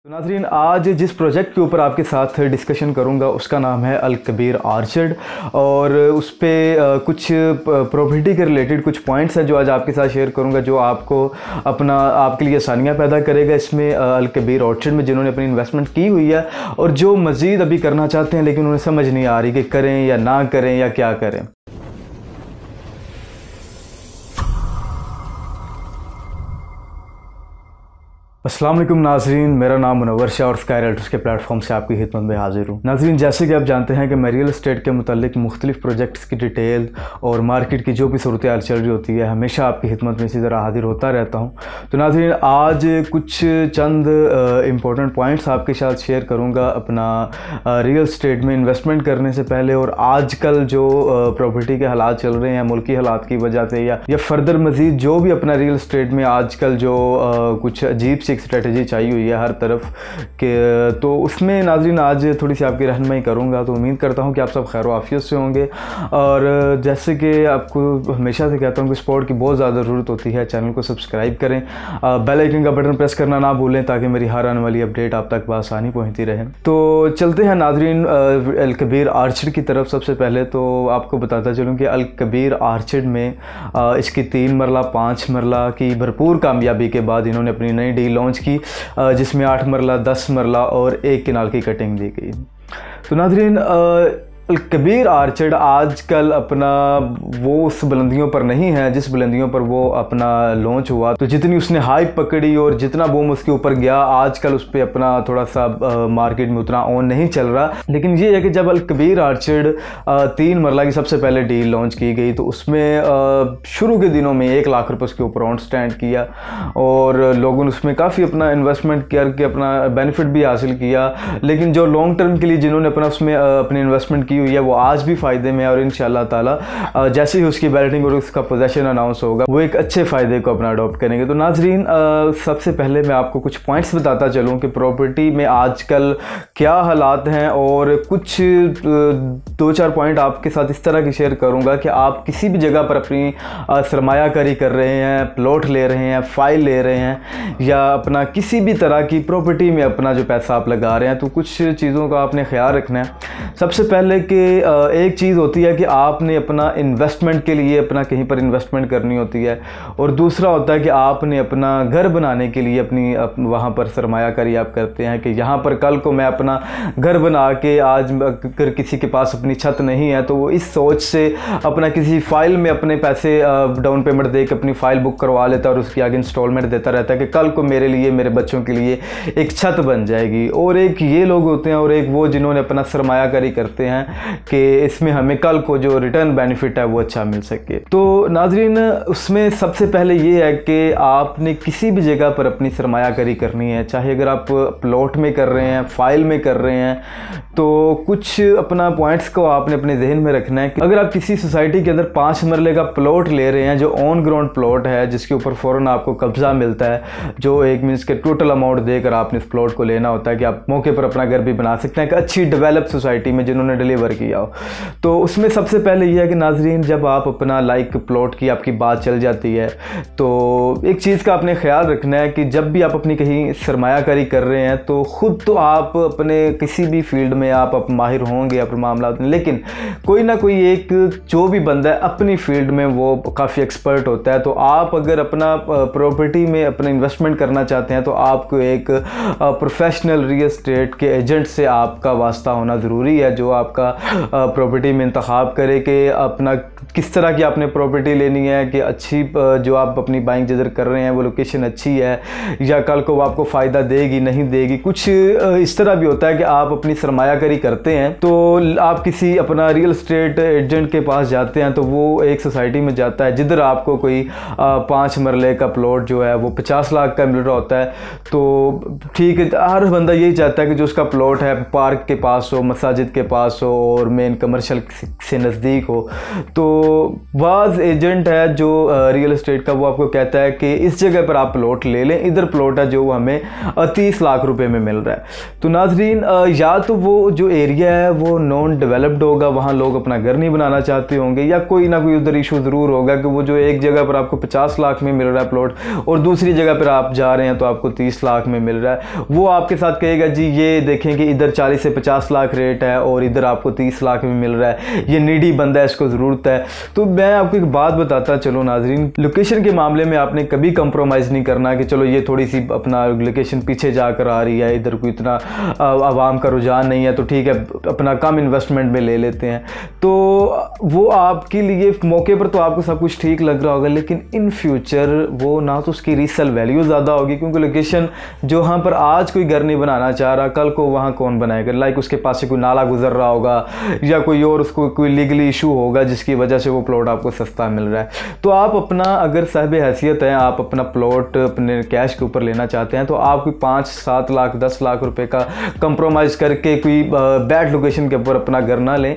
तो नाज़रीन, आज जिस प्रोजेक्ट के ऊपर आपके साथ डिस्कशन करूंगा उसका नाम है अल कबीर आर्चर्ड और उस पर कुछ प्रॉपर्टी के रिलेटेड कुछ पॉइंट्स हैं जो आज आपके साथ शेयर करूंगा, जो आपको आपके लिए आसानियां पैदा करेगा इसमें अल कबीर आर्चर्ड में, जिन्होंने अपनी इन्वेस्टमेंट की हुई है और जो मज़ीद अभी करना चाहते हैं लेकिन उन्हें समझ नहीं आ रही कि करें या ना करें या क्या करें। अस्सलाम वालेकुम नाज़रीन, मेरा नाम मुनव्वर शाह और स्काई रियल्टर्स के प्लेटफॉर्म से आपकी खिदमत में हाजिर हूँ। नाज़रीन, जैसे कि आप जानते हैं कि मैं रियल एस्टेट के मुतालिक मुख्तलिफ प्रोजेक्ट्स की डिटेल और मार्केट की जो भी सूरत हाल चल रही होती है हमेशा आपकी खिदमत में इसी तरह हाजिर होता रहता हूँ। तो नाज़रीन, आज कुछ चंद इम्पोर्टेंट पॉइंट्स आपके साथ शेयर करूँगा अपना रियल एस्टेट में इन्वेस्टमेंट करने से पहले और आजकल जो प्रॉपर्टी के हालात चल रहे हैं मुल्की हालात की वजह से या फर्दर मज़ीद जो भी अपना रियल एस्टेट में आजकल जो कुछ अजीब एक स्ट्रेटजी चाहिए हुई है हर तरफ के, तो उसमें नाज़रीन आज थोड़ी सी आपकी रहनुमाई करूंगा। तो उम्मीद करता हूं कि आप सब खैर आफियत से होंगे और जैसे कि आपको हमेशा से कहता हूं कि सपोर्ट की बहुत ज़्यादा ज़रूरत होती है। चैनल को सब्सक्राइब करें, बेल आइकन का बटन प्रेस करना ना भूलें ताकि मेरी हर आने वाली अपडेट आप तक बआसानी पहुँचती रहे। तो चलते हैं नाज़रीन अल कबीर आर्चर्ड की तरफ। सबसे पहले तो आपको बताता चलूँ कि अल कबीर आर्चर्ड में इसकी 3 मरला 5 मरला की भरपूर कामयाबी के बाद इन्होंने अपनी नई डील लॉन्च की जिसमें 8 मरला 10 मरला और 1 किनाल की कटिंग दी गई। तो नाज़रीन, अल कबीर आर्चर्ड आजकल अपना वो उस बुलंदियों पर नहीं है जिस बुलंदियों पर वो अपना लॉन्च हुआ। तो जितनी उसने हाइप पकड़ी और जितना बूम उसके ऊपर गया, आजकल उस पर अपना थोड़ा सा मार्केट में उतना ऑन नहीं चल रहा। लेकिन ये है कि जब अल कबीर आर्चर्ड 3 मरला की सबसे पहले डील लॉन्च की गई तो उसमें शुरू के दिनों में 1 लाख रुपये उसके ऊपर ऑन स्टैंड किया और लोगों ने उसमें काफ़ी अपना इन्वेस्टमेंट करके अपना बेनिफिट भी हासिल किया। लेकिन जो लॉन्ग टर्म के लिए जिन्होंने अपना उसमें अपनी इन्वेस्टमेंट की हुई है वो आज भी फ़ायदे में है और इंशाल्लाह ताला जैसे ही उसकी बैलेटिंग और उसका पोजेशन अनाउंस होगा वो एक अच्छे फ़ायदे को अपना अडॉप्ट करेंगे। तो नाज़रीन, सबसे पहले मैं आपको कुछ पॉइंट्स बताता चलूँ कि प्रॉपर्टी में आजकल क्या हालात हैं और कुछ 2-4 पॉइंट आपके साथ इस तरह की शेयर करूँगा कि आप किसी भी जगह पर अपनी सरमायाकारी कर रहे हैं, प्लॉट ले रहे हैं, फ़ाइल ले रहे हैं या अपना किसी भी तरह की प्रॉपर्टी में अपना जो पैसा आप लगा रहे हैं तो कुछ चीज़ों का आपने ख्याल रखना है। सबसे पहले कि एक चीज़ होती है कि आपने अपना इन्वेस्टमेंट के लिए अपना कहीं पर इन्वेस्टमेंट करनी होती है और दूसरा होता है कि आपने अपना घर बनाने के लिए अपनी वहाँ पर सरमायाकारी आप करते हैं कि यहाँ पर कल को मैं अपना घर बना के आज अगर किसी के पास अपनी छत नहीं है तो वो इस सोच से अपना किसी फाइल में अपने पैसे डाउन पेमेंट दे के अपनी फ़ाइल बुक करवा लेता है और उसकी आगे इंस्टॉलमेंट देता रहता है कि कल को मेरे लिए मेरे बच्चों के लिए एक छत बन जाएगी। और एक ये लोग होते हैं और एक वो जिन्होंने अपना सरमायाकारी करते हैं कि इसमें हमें कल को जो रिटर्न बेनिफिट है वो अच्छा मिल सके। तो नाज़रीन, उसमें सबसे पहले ये है कि आपने किसी भी जगह पर अपनी सरमायाकारी करनी है, चाहे अगर आप प्लॉट में कर रहे हैं, फाइल में कर रहे हैं, तो कुछ अपना पॉइंट्स को आपने अपने जहन में रखना है कि अगर आप किसी सोसाइटी के अंदर 5 मरले का प्लॉट ले रहे हैं जो ऑन ग्राउंड प्लॉट है जिसके ऊपर फ़ौरन आपको कब्जा मिलता है, जो एक मीन्स के टोटल अमाउंट देकर आपने इस प्लॉट को लेना होता है कि आप मौके पर अपना घर भी बना सकते हैं एक अच्छी डेवलप सोसाइटी में जिन्होंने डिलीवर किया हो। तो उसमें सबसे पहले यह है कि नाज़रीन, जब आप अपना प्लॉट की आपकी बात चल जाती है तो एक चीज़ का आपने ख्याल रखना है कि जब भी आप अपनी कहीं सरमायाकारी कर रहे हैं तो ख़ुद तो आप अपने किसी भी फील्ड में आप माहिर होंगे अपने मामला में, लेकिन कोई ना कोई एक जो भी बंदा है अपनी फील्ड में वो काफ़ी एक्सपर्ट होता है। तो आप अगर अपना प्रॉपर्टी में अपना इन्वेस्टमेंट करना चाहते हैं तो आपको एक प्रोफेशनल रियल एस्टेट के एजेंट से आपका वास्ता होना ज़रूरी है जो आपका प्रॉपर्टी में इंतखाब करे कि अपना किस तरह की आपने प्रॉपर्टी लेनी है कि अच्छी जो आप अपनी बाइंग जिधर कर रहे हैं वो लोकेशन अच्छी है या कल को वो आपको फ़ायदा देगी नहीं देगी। कुछ इस तरह भी होता है कि आप अपनी सरमायाकारी करते हैं तो आप किसी अपना रियल एस्टेट एजेंट के पास जाते हैं तो वो एक सोसाइटी में जाता है जिधर आपको कोई 5 मरले का प्लॉट जो है वो 50 लाख का मिल रहा होता है। तो ठीक है, हर बंदा यही चाहता है कि जो उसका प्लॉट है पार्क के पास हो, मसाजिद के पास हो और मेन कमर्शियल से नज़दीक हो। तो बाज़ एजेंट है जो रियल एस्टेट का, वो आपको कहता है कि इस जगह पर आप प्लॉट ले लें, इधर प्लॉट है जो हमें 30 लाख रुपए में मिल रहा है। तो नाजरीन, या तो वो जो एरिया है वो नॉन डेवलप्ड होगा, वहाँ लोग अपना घर नहीं बनाना चाहते होंगे, या कोई ना कोई उधर इशू ज़रूर होगा कि वो जो एक जगह पर आपको 50 लाख में मिल रहा है प्लॉट और दूसरी जगह पर आप जा रहे हैं तो आपको 30 लाख में मिल रहा है। वो आपके साथ कहेगा जी ये देखें कि इधर 40 से 50 लाख रेट है और इधर आपको 30 लाख में मिल रहा है, ये नीडी बंदा है, इसको ज़रूरत है। तो मैं आपको एक बात बताता चलो नाजरीन, लोकेशन के मामले में आपने कभी कंप्रोमाइज़ नहीं करना कि चलो ये थोड़ी सी अपना लोकेशन पीछे जाकर आ रही है, इधर कोई इतना आवाम का रुझान नहीं है, तो ठीक है अपना कम इन्वेस्टमेंट में ले लेते हैं। तो वो आपके लिए मौके पर तो आपको सब कुछ ठीक लग रहा होगा, लेकिन इन फ्यूचर वो ना तो उसकी रीसेल वैल्यू ज़्यादा होगी, क्योंकि लोकेशन जो वहाँ पर आज कोई घर नहीं बनाना चाह रहा, कल को वहाँ कौन बनाएगा। लाइक उसके पास से कोई नाला गुजर रहा होगा या कोई और उसको कोई लीगली इशू होगा जिसकी वजह से वो प्लॉट आपको सस्ता मिल रहा है। तो आप अपना अगर साहिब हैसियत है, आप अपना प्लॉट अपने कैश के ऊपर लेना चाहते हैं, तो आप कोई 5-7 लाख 10 लाख रुपए का कंप्रोमाइज़ करके कोई बैड लोकेशन के ऊपर अपना घर ना लें,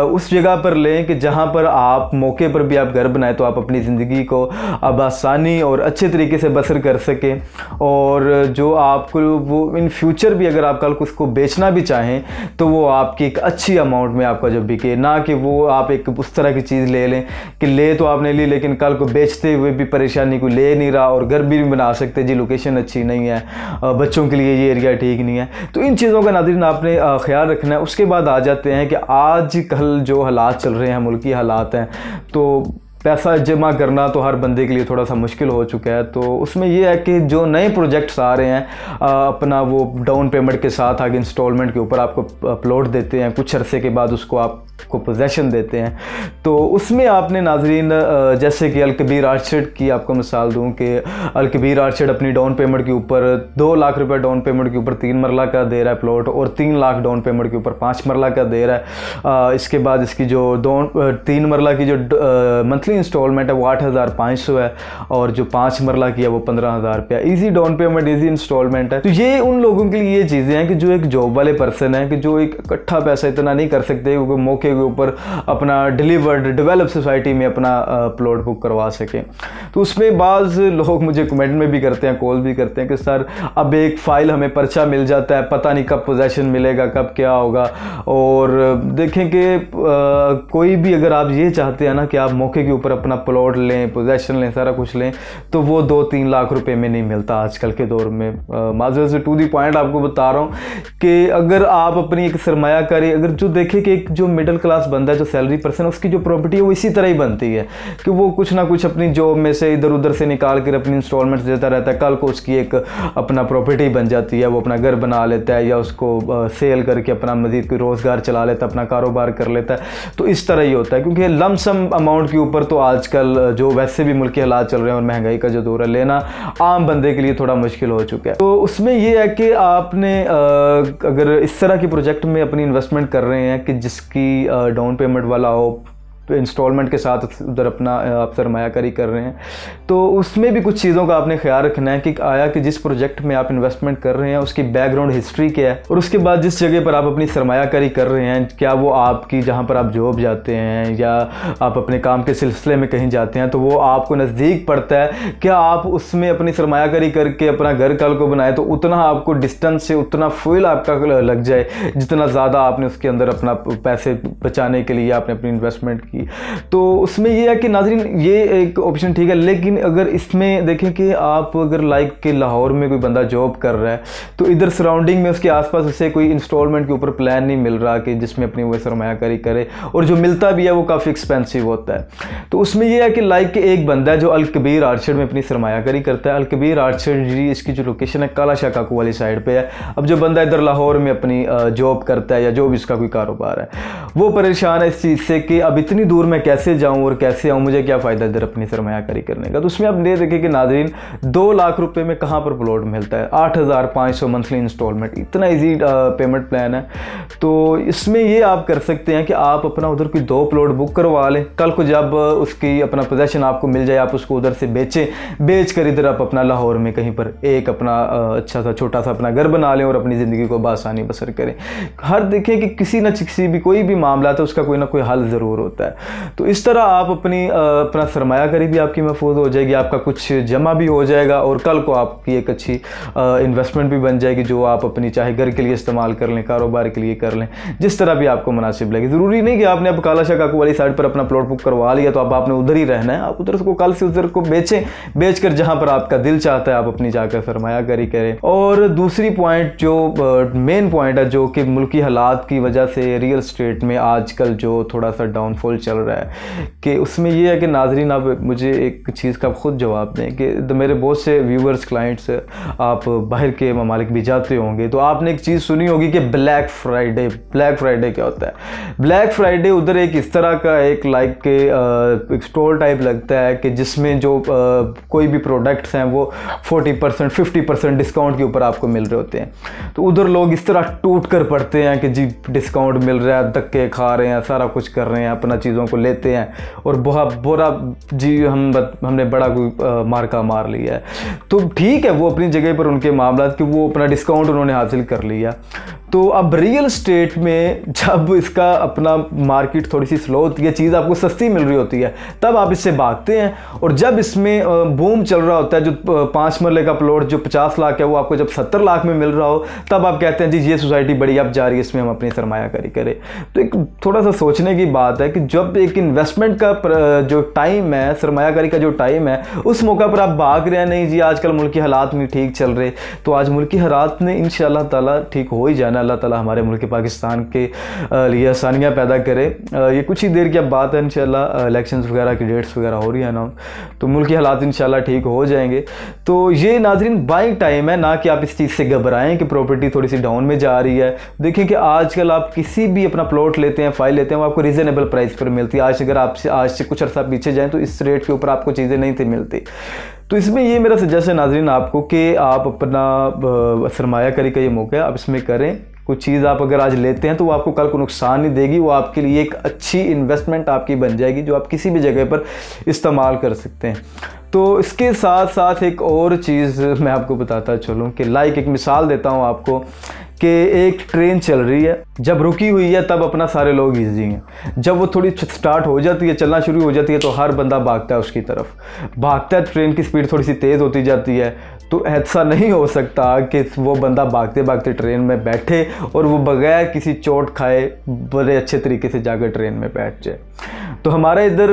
उस जगह पर लें कि जहाँ पर आप मौके पर भी आप घर बनाए तो आप अपनी ज़िंदगी को अब आसानी और अच्छे तरीके से बसर कर सकें, और जो आपको वो इन फ्यूचर भी अगर आप कल को उसको बेचना भी चाहें तो वो आपकी एक अच्छी अमाउंट में आपका जब बिके, ना कि वो आप एक उस तरह की चीज़ ले लें कि ले तो आपने ली लेकिन कल को बेचते हुए भी परेशानी, कोई ले नहीं रहा और घर भी नहीं बना सकते जी लोकेशन अच्छी नहीं है, बच्चों के लिए ये एरिया ठीक नहीं है। तो इन चीज़ों का नाज़रीन आपने ख्याल रखना है। उसके बाद आ जाते हैं कि आज कल जो हालात चल रहे हैं, मुल्की हालात हैं, तो पैसा जमा करना तो हर बंदे के लिए थोड़ा सा मुश्किल हो चुका है। तो उसमें यह है कि जो नए प्रोजेक्ट्स आ रहे हैं, अपना वो डाउन पेमेंट के साथ आगे इंस्टॉलमेंट के ऊपर आपको प्लॉट देते हैं, कुछ अरसे के बाद उसको आपको पोजेशन देते हैं। तो उसमें आपने नाजरीन जैसे कि अलकबीर आर्चर्ड की आपको मिसाल दूं कि अलकबीर आर्चर्ड अपनी डाउन पेमेंट के ऊपर 2 लाख रुपए डाउन पेमेंट के ऊपर 3 मरला का दे रहा है प्लॉट, और 3 लाख डाउन पेमेंट के ऊपर 5 मरला का दे रहा है। इसके बाद इसकी जो 3 मरला की जो मंथली इंस्टॉलमेंट है वो 8,500 है, और जो 5 मरला की है वो 15,000 रुपया। Easy down payment, easy instalment है। तो ये उन लोगों के लिए ये चीज़ें हैं कि जो एक जॉब वाले पर्सन है, कि जो एक इकट्ठा पैसा इतना नहीं कर सकते क्योंकि मौके के ऊपर अपना डेवलप सोसाइटी में अपना प्लॉट बुक करवा सके। तो उसमें बाज़ लोग मुझे कमेंट में भी करते हैं, कॉल भी करते हैं कि सर अब एक फ़ाइल हमें पर्चा मिल जाता है, पता नहीं कब पोजेशन मिलेगा, कब क्या होगा। और देखें कि कोई भी अगर आप ये चाहते हैं ना कि आप मौके के ऊपर अपना प्लॉट लें, पोजेशन लें, सारा कुछ लें, तो वो 2-3 लाख रुपए में नहीं मिलता आजकल के दौर में। माजर से टू दी पॉइंट आपको बता रहा हूँ कि अगर आप अपनी एक सरमायाकारी, अगर जो देखें कि एक जो मिडिल क्लास बंदा है, जो सैलरी पर्सन, उसकी जो प्रॉपर्टी है वो इसी तरह ही बनती है कि वो कुछ ना कुछ अपनी जॉब में से इधर उधर से निकाल कर अपनी इंस्टॉलमेंट्स देता रहता है। कल को उसकी एक अपना प्रॉपर्टी बन जाती है, वो अपना घर बना लेता है या उसको सेल करके अपना मजीद कोई रोज़गार चला लेता है, अपना कारोबार कर लेता है। तो इस तरह ही होता है, क्योंकि लमसम अमाउंट के ऊपर तो आजकल जो वैसे भी मुल्की हालात चल रहे हैं और महंगाई का जो दौर है, लेना आम बंदे के लिए थोड़ा मुश्किल हो चुका है। तो उसमें यह है कि आपने अगर इस तरह के प्रोजेक्ट में अपनी इन्वेस्टमेंट कर रहे हैं कि जिसकी डाउन पेमेंट वाला हो, इंस्टॉलमेंट के साथ उधर अपना आप सरमायाकारी कर रहे हैं, तो उसमें भी कुछ चीज़ों का आपने ख्याल रखना है कि आया कि जिस प्रोजेक्ट में आप इन्वेस्टमेंट कर रहे हैं उसकी बैकग्राउंड हिस्ट्री क्या है, और उसके बाद जिस जगह पर आप अपनी सरमायाकारी कर रहे हैं, क्या वो आपकी जहाँ पर आप जॉब जाते हैं या आप अपने काम के सिलसिले में कहीं जाते हैं, तो वो आपको नज़दीक पड़ता है। क्या आप उसमें अपनी सरमायाकारी करके अपना घर कल को बनाए तो उतना आपको डिस्टेंस से उतना फ्यूल आपका लग जाए जितना ज़्यादा आपने उसके अंदर अपना पैसे बचाने के लिए आपने अपनी इन्वेस्टमेंट की। तो उसमें ये है कि नाज़रीन ये एक ऑप्शन ठीक है, लेकिन अगर इसमें देखें कि आप अगर लाइक के लाहौर में कोई बंदा जॉब कर रहा है तो इधर सराउंडिंग में उसके आसपास उसे कोई इंस्टॉलमेंट के ऊपर प्लान नहीं मिल रहा कि जिसमें अपनी वो सरमायाकारी करे, और जो मिलता भी है वो काफ़ी एक्सपेंसिव होता है। तो उसमें यह है कि लाइक के एक बंदा है जो अलकबीर आर्चर्ड में अपनी सरमायाकारी करता है। अलकबीर आर्चर्ड जी इसकी जो लोकेशन है काला शाह काकू वाली साइड पर है। अब जो बंदा इधर लाहौर में अपनी जॉब करता है या जो भी इसका कोई कारोबार है, वो परेशान है इस चीज़ से कि अब इतनी दूर मैं कैसे जाऊँ और कैसे आऊँ, मुझे क्या फ़ायदा इधर अपनी सरमायाकारी करने का। तो उसमें आप ये देखें कि नाज़रीन 2 लाख रुपए में कहाँ पर प्लॉट मिलता है, 8,500 मंथली इंस्टॉलमेंट, इतना ईजी पेमेंट प्लान है। तो इसमें ये आप कर सकते हैं कि आप अपना उधर कोई 2 प्लॉट बुक करवा लें, कल को जब उसकी अपना पोजेशन आपको मिल जाए आप उसको उधर से बेच कर इधर आप अपना लाहौर में कहीं पर एक अपना अच्छा सा छोटा सा अपना घर बना लें और अपनी ज़िंदगी को बआसानी बसर करें। हर देखें कि किसी न किसी भी कोई भी मामला है उसका कोई ना कोई हल ज़रूर होता है। तो इस तरह आप अपना सरमायाकारी भी आपकी महफूज हो जाएगी, आपका कुछ जमा भी हो जाएगा और कल को आपकी एक अच्छी इन्वेस्टमेंट भी बन जाएगी जो आप अपनी चाहे घर के लिए इस्तेमाल कर लें, कारोबार के लिए कर लें, जिस तरह भी आपको मुनासिब लगे। ज़रूरी नहीं कि आपने अब काला शाह काकू वाली साइड पर अपना प्लॉट बुक करवा लिया तो अब आपने उधर ही रहना है, आप उधर को कल से उधर को बेच कर जहाँ पर आपका दिल चाहता है आप अपनी जाकर सरमायाकारी करें। और दूसरी पॉइंट जो मेन पॉइंट है जो कि मुल्की हालात की वजह से रियल स्टेट में आजकल जो थोड़ा सा डाउनफॉल चल रहा है कि उसमें यह है कि नाजरीन आप मुझे एक चीज़ का खुद जवाब दें कि मेरे बहुत से व्यूवर्स क्लाइंट्स आप बाहर के ममालिक भी जाते होंगे तो आपने एक चीज़ सुनी होगी कि ब्लैक फ्राइडे क्या होता है। ब्लैक फ्राइडे उधर एक इस तरह का एक एक स्टोर टाइप लगता है कि जिसमें जो कोई भी प्रोडक्ट्स हैं वो 40% 50% डिस्काउंट के ऊपर आपको मिल रहे होते हैं। तो उधर लोग इस तरह टूट कर पड़ते हैं कि जी डिस्काउंट मिल रहा है, धक्के खा रहे हैं, सारा कुछ कर रहे हैं, अपना चीज़ों को लेते हैं और बहुत बुरा जी हमने बड़ा कोई मार्का मार लिया है। तो ठीक है वो अपनी जगह पर उनके मामला कि वो अपना डिस्काउंट उन्होंने हासिल कर लिया। तो अब रियल स्टेट में जब इसका अपना मार्केट थोड़ी सी स्लो होती है, चीज़ आपको सस्ती मिल रही होती है, तब आप इससे भागते हैं। और जब इसमें बूम चल रहा होता है, जो 5 मरले का प्लॉट जो 50 लाख है वो आपको जब 70 लाख में मिल रहा हो, तब आप कहते हैं जी ये सोसाइटी बड़ी अब जा रही है, इसमें हम अपनी सरमायाकारी करें। तो एक थोड़ा सा सोचने की बात है कि जब एक इन्वेस्टमेंट का जो टाइम है, सरमायाकारी का जो टाइम है, उस मौका पर आप भाग रहे हैं, नहीं जी आजकल मुल्की हालात नहीं ठीक चल रहे, तो आज मुल्की हालात में इंशाअल्लाह ताला ठीक हो ही जाना। अल्लाह ताला हमारे मुल्क पाकिस्तान के लिए आसानियाँ पैदा करे। ये कुछ ही देर की अब बात है, इंशाअल्लाह इलेक्शंस वगैरह की डेट्स वगैरह हो रही है ना, तो मुल्की हालात इंशाअल्लाह ठीक हो जाएंगे। तो ये नाज़रीन बाइंग टाइम है, ना कि आप इस चीज़ से घबराएं कि प्रॉपर्टी थोड़ी सी डाउन में जा रही है। देखें कि आजकल आप किसी भी अपना प्लॉट लेते हैं, फाइल लेते हैं, वो आपको रीज़नेबल प्राइस पर मिलती है। अगर आपसे आज से कुछ अर्सा पीछे जाएँ तो इस रेट के ऊपर आपको चीज़ें नहीं थी मिलती। तो इसमें ये मेरा सजेशन नाज़रीन आपको कि आप अपना सरमायाकारी का ये मौका है, आप इसमें करें। कुछ चीज़ आप अगर आज लेते हैं तो वो आपको कल को नुकसान नहीं देगी, वो आपके लिए एक अच्छी इन्वेस्टमेंट आपकी बन जाएगी जो आप किसी भी जगह पर इस्तेमाल कर सकते हैं। तो इसके साथ साथ एक और चीज़ मैं आपको बताता चलूँ कि एक मिसाल देता हूँ आपको कि एक ट्रेन चल रही है, जब रुकी हुई है तब अपना सारे लोग ईजी हैं, जब वो थोड़ी स्टार्ट हो जाती है, चलना शुरू हो जाती है, तो हर बंदा भागता है उसकी तरफ, भागता है। ट्रेन की स्पीड थोड़ी सी तेज़ होती जाती है, तो ऐसा नहीं हो सकता कि वो बंदा भागते भागते ट्रेन में बैठे और वो बगैर किसी चोट खाए बड़े अच्छे तरीके से जाकर ट्रेन में बैठ जाए। तो हमारे इधर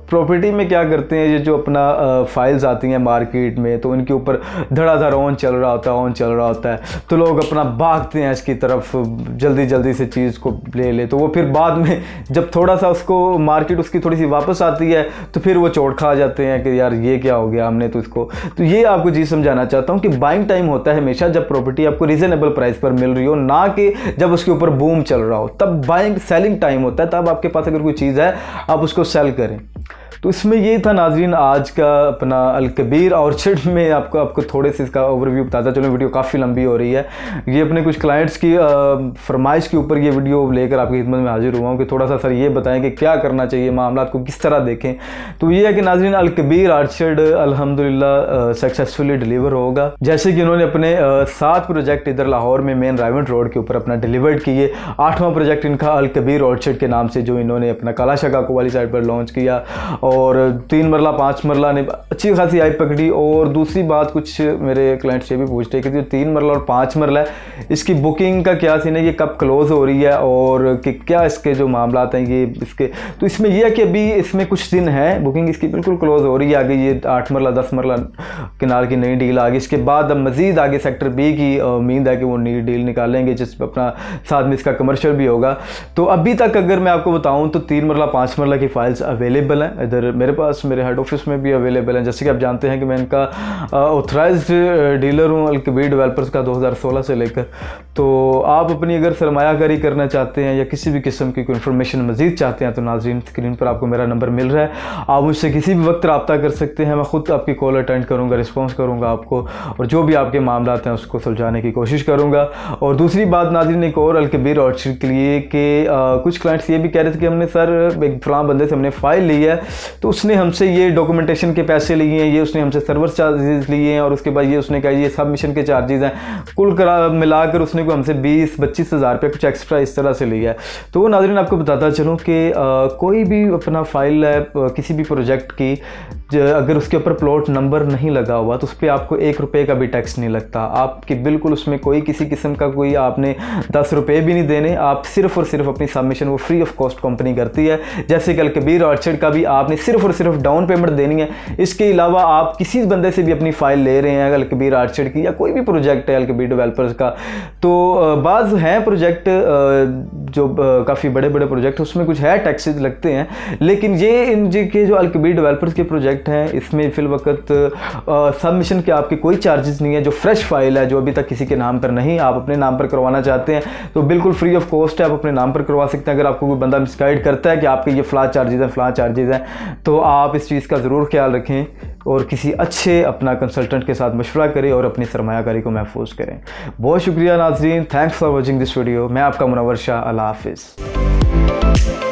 प्रॉपर्टी में क्या करते हैं, ये जो अपना फाइल्स आती हैं मार्केट में, तो इनके ऊपर धड़ाधड़ ऑन चल रहा होता है, तो लोग अपना भागते हैं इसकी तरफ, जल्दी से चीज़ को ले तो वो फिर बाद में जब थोड़ा सा उसको मार्केट उसकी थोड़ी सी वापस आती है तो फिर वो चोट खा जाते हैं कि यार ये क्या हो गया हमने तो इसको। तो ये आपको चीज़ समझाना चाहता हूँ कि बाइंग टाइम होता है हमेशा जब प्रॉपर्टी आपको रीजनेबल प्राइस पर मिल रही हो, ना कि जब उसके ऊपर बूम चल रहा हो, तब बाइंग सेलिंग टाइम होता है। तब आपके पास अगर कोई चीज़ है आप उसको सेल करें। तो इसमें ये था नाजरीन आज का अपना अलकबीर ऑर्चर्ड में आपको थोड़े से इसका ओवरव्यू बताता चलो, वीडियो काफ़ी लंबी हो रही है। ये अपने कुछ क्लाइंट्स की फरमाइश के ऊपर ये वीडियो लेकर आपकी खिदमत में हाजिर हुआ हूँ कि थोड़ा सा सर ये बताएं कि क्या करना चाहिए, मामला को किस तरह देखें। तो ये है कि नाजरीन अलकबीर ऑर्चर्ड अल्हम्दुलिल्लाह सक्सेसफुली डिलीवर होगा। जैसे कि उन्होंने अपने 7 प्रोजेक्ट इधर लाहौर में मेन रायवंड रोड के ऊपर अपना डिलीवर्ड किए। 8वां प्रोजेक्ट इनका अलकबीर ऑर्चर्ड के नाम से जो इन्होंने अपना काला शाह काकू वाली साइड पर लॉन्च किया, और 3 मरला 5 मरला ने अच्छी खासी आई पकड़ी। और दूसरी बात कुछ मेरे क्लाइंट्स ये भी पूछते हैं कि जो 3 मरला और 5 मरला है इसकी बुकिंग का क्या सीन है, ये कब क्लोज़ हो रही है और कि क्या इसके जो मामला हैं ये इसके। तो इसमें यह है कि अभी इसमें कुछ दिन है, बुकिंग इसकी बिल्कुल क्लोज़ हो रही है। आगे ये 8 मरला 10 मरला किनार की नई डील आ गई, इसके बाद अब मज़ीद आगे सेक्टर बी की उम्मीद है कि वो नई डील निकालेंगे जिस अपना साथ में इसका कमर्शियल भी होगा। तो अभी तक अगर मैं आपको बताऊँ तो 3 मरला 5 मरला की फाइल्स अवेलेबल हैं इधर अंदर मेरे पास मेरे हेड ऑफिस में भी अवेलेबल हैं। जैसे कि आप जानते हैं कि मैं इनका ऑथराइज्ड डीलर हूँ अल-कबीर डेवलपर्स का 2016 से लेकर। तो आप अपनी अगर सरमायाकारी करना चाहते हैं या किसी भी किस्म की कोई इन्फॉर्मेशन मज़ीद चाहते हैं तो नाज़रीन स्क्रीन पर आपको मेरा नंबर मिल रहा है, आप मुझसे किसी भी वक्त रब्ता कर सकते हैं। मैं ख़ुद आपकी कॉल अटेंड करूँगा, रिस्पॉन्स करूँगा आपको, और जो भी आपके मामला हैं उसको सुलझाने की कोशिश करूँगा। और दूसरी बात नाज़रीन एक और अल-कबीर ऑर्चर्ड के लिए कि कुछ क्लाइंट्स ये भी कह रहे थे कि हमने सर एक फलां बंदे से हमने फ़ाइल ली है तो उसने हमसे ये डॉक्यूमेंटेशन के पैसे लिए हैं, ये उसने हमसे सर्वर चार्जेस लिए हैं, और उसके बाद ये उसने कहा ये सबमिशन के चार्जेस हैं, कुल मिलाकर उसने को हमसे 20-25 हज़ार रुपये कुछ एक्स्ट्रा इस तरह से लिया है। तो वो नाज़रीन आपको बताता चलूँ कि कोई भी अपना फ़ाइल है किसी भी प्रोजेक्ट की, अगर उसके ऊपर प्लॉट नंबर नहीं लगा हुआ तो उस पर आपको 1 रुपये का भी टैक्स नहीं लगता। आपकी बिल्कुल उसमें कोई किसी किस्म का कोई आपने 10 रुपये भी नहीं देने, आप सिर्फ़ और सिर्फ अपनी सबमिशन वो फ्री ऑफ कॉस्ट कंपनी करती है। जैसे कि अल-कबीर ऑर्चर्ड का भी आपने सिर्फ और सिर्फ डाउन पेमेंट देनी है। इसके अलावा आप किसी बंदे से भी अपनी फ़ाइल ले रहे हैं अल-कबीर ऑर्चर्ड की या कोई भी प्रोजेक्ट है अल-कबीर डेवलपर्स का, तो बाज़ हैं प्रोजेक्ट जो काफ़ी बड़े बड़े प्रोजेक्ट उसमें कुछ है टैक्सेस लगते हैं, लेकिन ये इनके जो अल-कबीर डेवलपर्स के प्रोजेक्ट हैं इसमें फिल वक्त सबमिशन के आपके कोई चार्जेस नहीं है। जो फ्रेश फाइल है जो अभी तक किसी के नाम पर नहीं, आप अपने नाम पर करवाना चाहते हैं तो बिल्कुल फ्री ऑफ कॉस्ट है, आप अपने नाम पर करवा सकते हैं। अगर आपको कोई बंदा मिसगाइड करता है कि आपके ये फ़लाँ चार्जेस हैं फ़लाँ चार्जेस हैं, तो आप इस चीज़ का ज़रूर ख्याल रखें और किसी अच्छे अपना कंसल्टेंट के साथ मशवरा करें और अपनी सरमायाकारी को महफूज करें। बहुत शुक्रिया नाज़रीन, thanks for watching this video. मैं आपका मुनव्वर शाह, अल्लाह हाफ़िज़।